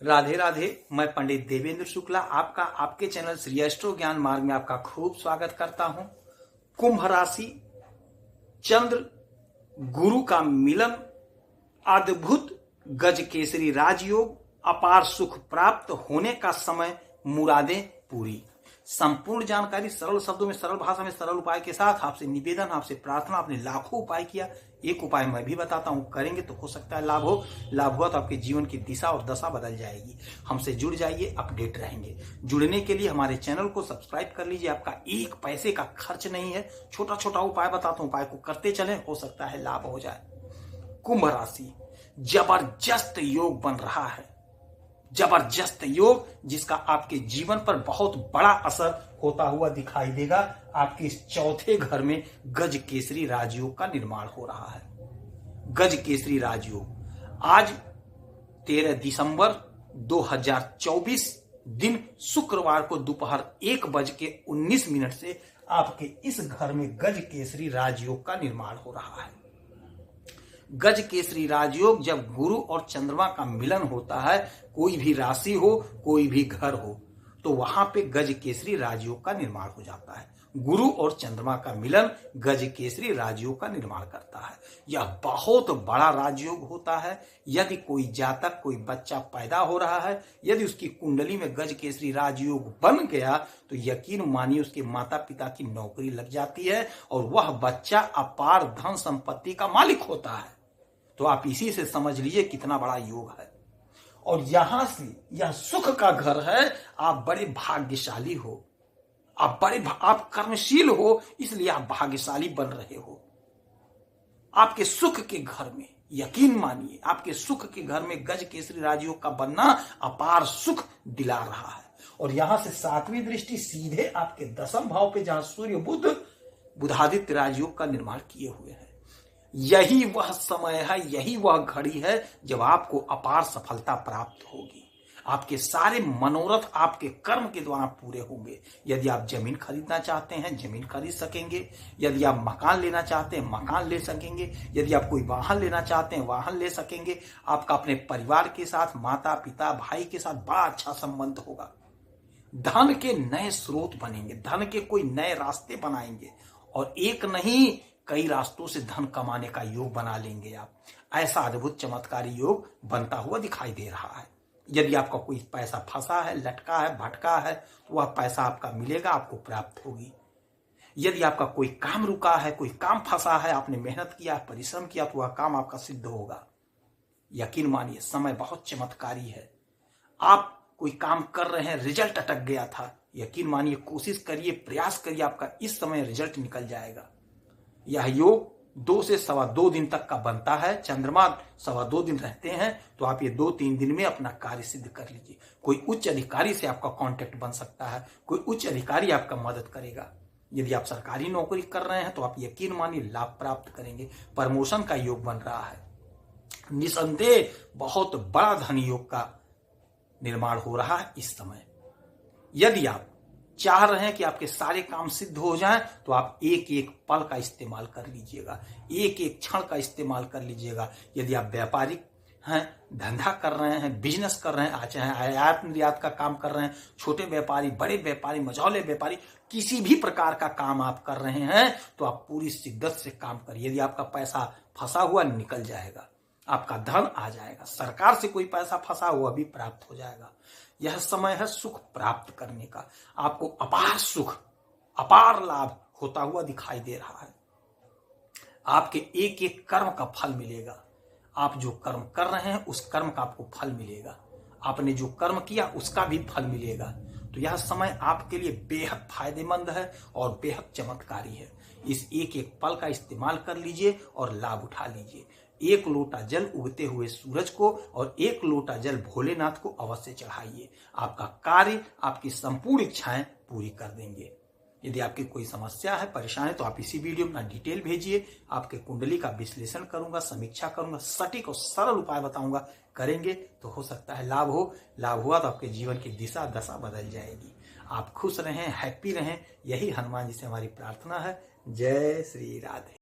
राधे राधे। मैं पंडित देवेंद्र शुक्ला आपका आपके चैनल श्री एस्ट्रो ज्ञान मार्ग में आपका खूब स्वागत करता हूं। कुंभ राशि, चंद्र गुरु का मिलन, अद्भुत गज केसरी राजयोग, अपार सुख प्राप्त होने का समय, मुरादें पूरी। संपूर्ण जानकारी सरल शब्दों में, सरल भाषा में, सरल उपाय के साथ आपसे निवेदन, आपसे प्रार्थना। आपने लाखों उपाय किया, एक उपाय मैं भी बताता हूं, करेंगे तो हो सकता है लाभ हो। लाभ हुआ तो आपके जीवन की दिशा और दशा बदल जाएगी। हमसे जुड़ जाइए, अपडेट रहेंगे। जुड़ने के लिए हमारे चैनल को सब्सक्राइब कर लीजिए। आपका एक पैसे का खर्च नहीं है। छोटा छोटा उपाय बताता हूं, उपाय को करते चलें, हो सकता है लाभ हो जाए। कुंभ राशि, जबरदस्त योग बन रहा है। जबरदस्त योग जिसका आपके जीवन पर बहुत बड़ा असर होता हुआ दिखाई देगा। आपके इस चौथे घर में गज केसरी राजयोग का निर्माण हो रहा है। गज केसरी राजयोग आज 13 दिसंबर 2024 दिन शुक्रवार को दोपहर 1:19 से आपके इस घर में गज केसरी राजयोग का निर्माण हो रहा है। गज केसरी राजयोग जब गुरु और चंद्रमा का मिलन होता है, कोई भी राशि हो, कोई भी घर हो, तो वहां पे गज केसरी राजयोग का निर्माण हो जाता है। गुरु और चंद्रमा का मिलन गज केसरी राजयोग का निर्माण करता है। यह बहुत बड़ा राजयोग होता है। यदि कोई जातक, कोई बच्चा पैदा हो रहा है, यदि उसकी कुंडली में गज केसरी राजयोग बन गया तो यकीन मानिए उसके माता पिता की नौकरी लग जाती है और वह बच्चा अपार धन संपत्ति का मालिक होता है। तो आप इसी से समझ लीजिए कितना बड़ा योग है। और यहां से यह सुख का घर है। आप बड़े भाग्यशाली हो, आप कर्मशील हो, इसलिए आप भाग्यशाली बन रहे हो। आपके सुख के घर में, यकीन मानिए, आपके सुख के घर में गज केसरी राजयोग का बनना अपार सुख दिला रहा है। और यहां से 7वीं दृष्टि सीधे आपके 10वें भाव पे, जहां सूर्य बुधादित्य राजयोग का निर्माण किए हुए हैं। यही वह समय है, यही वह घड़ी है जब आपको अपार सफलता प्राप्त होगी। आपके सारे मनोरथ आपके कर्म के द्वारा पूरे होंगे। यदि आप जमीन खरीदना चाहते हैं, जमीन खरीद सकेंगे। यदि आप मकान लेना चाहते हैं, मकान ले सकेंगे। यदि आप कोई वाहन लेना चाहते हैं, वाहन ले सकेंगे। आपका अपने परिवार के साथ, माता पिता भाई के साथ बड़ा अच्छा संबंध होगा। धन के नए स्रोत बनेंगे, धन के कोई नए रास्ते बनाएंगे और एक नहीं कई रास्तों से धन कमाने का योग बना लेंगे आप। ऐसा अद्भुत चमत्कारी योग बनता हुआ दिखाई दे रहा है। यदि आपका कोई पैसा फंसा है, लटका है, भटका है, तो वह पैसा आपका मिलेगा, आपको प्राप्त होगी। यदि आपका कोई काम रुका है, कोई काम फंसा है, आपने मेहनत किया, परिश्रम किया, तो वह काम आपका सिद्ध होगा। यकीन मानिए समय बहुत चमत्कारी है। आप कोई काम कर रहे हैं, रिजल्ट अटक गया था, यकीन मानिए कोशिश करिए, प्रयास करिए, आपका इस समय रिजल्ट निकल जाएगा। यह योग 2 से 2.25 दिन तक का बनता है। चंद्रमा 2.25 दिन रहते हैं, तो आप ये 2-3 दिन में अपना कार्य सिद्ध कर लीजिए। कोई उच्च अधिकारी से आपका कांटेक्ट बन सकता है, कोई उच्च अधिकारी आपका मदद करेगा। यदि आप सरकारी नौकरी कर रहे हैं तो आप यकीन मानिए लाभ प्राप्त करेंगे। प्रमोशन का योग बन रहा है। निसंदेह बहुत बड़ा धन योग का निर्माण हो रहा है इस समय। यदि आप चाह रहे हैं कि आपके सारे काम सिद्ध हो जाएं, तो आप एक एक पल का इस्तेमाल कर लीजिएगा, एक एक क्षण का इस्तेमाल कर लीजिएगा। यदि आप व्यापारिक हैं, धंधा कर रहे हैं, बिजनेस कर रहे हैं, चाहे आयात निर्यात का काम कर रहे हैं, छोटे व्यापारी, बड़े व्यापारी, मझौले व्यापारी, किसी भी प्रकार का काम आप कर रहे हैं, तो आप पूरी शिद्दत से काम करिए। यदि आपका पैसा फंसा हुआ निकल जाएगा, आपका धन आ जाएगा। सरकार से कोई पैसा फंसा हुआ भी प्राप्त हो जाएगा। यह समय है सुख प्राप्त करने का। आपको अपार सुख, अपार लाभ होता हुआ दिखाई दे रहा है। आपके एक एक कर्म का फल मिलेगा। आप जो कर्म कर रहे हैं उस कर्म का आपको फल मिलेगा। आपने जो कर्म किया उसका भी फल मिलेगा। तो यह समय आपके लिए बेहद फायदेमंद है और बेहद चमत्कारी है। इस एक एक पल का इस्तेमाल कर लीजिए और लाभ उठा लीजिए। 1 लोटा जल उगते हुए सूरज को और 1 लोटा जल भोलेनाथ को अवश्य चढ़ाइए। आपका कार्य, आपकी संपूर्ण इच्छाएं पूरी कर देंगे। यदि आपकी कोई समस्या है, परेशानी, तो आप इसी वीडियो में डिटेल भेजिए। आपके कुंडली का विश्लेषण करूंगा, समीक्षा करूंगा, सटीक और सरल उपाय बताऊंगा। करेंगे तो हो सकता है लाभ हो। लाभ हुआ तो आपके जीवन की दिशा दशा बदल जाएगी। आप खुश रहें, हैप्पी रहें, यही हनुमान जी से हमारी प्रार्थना है। जय श्री राधे।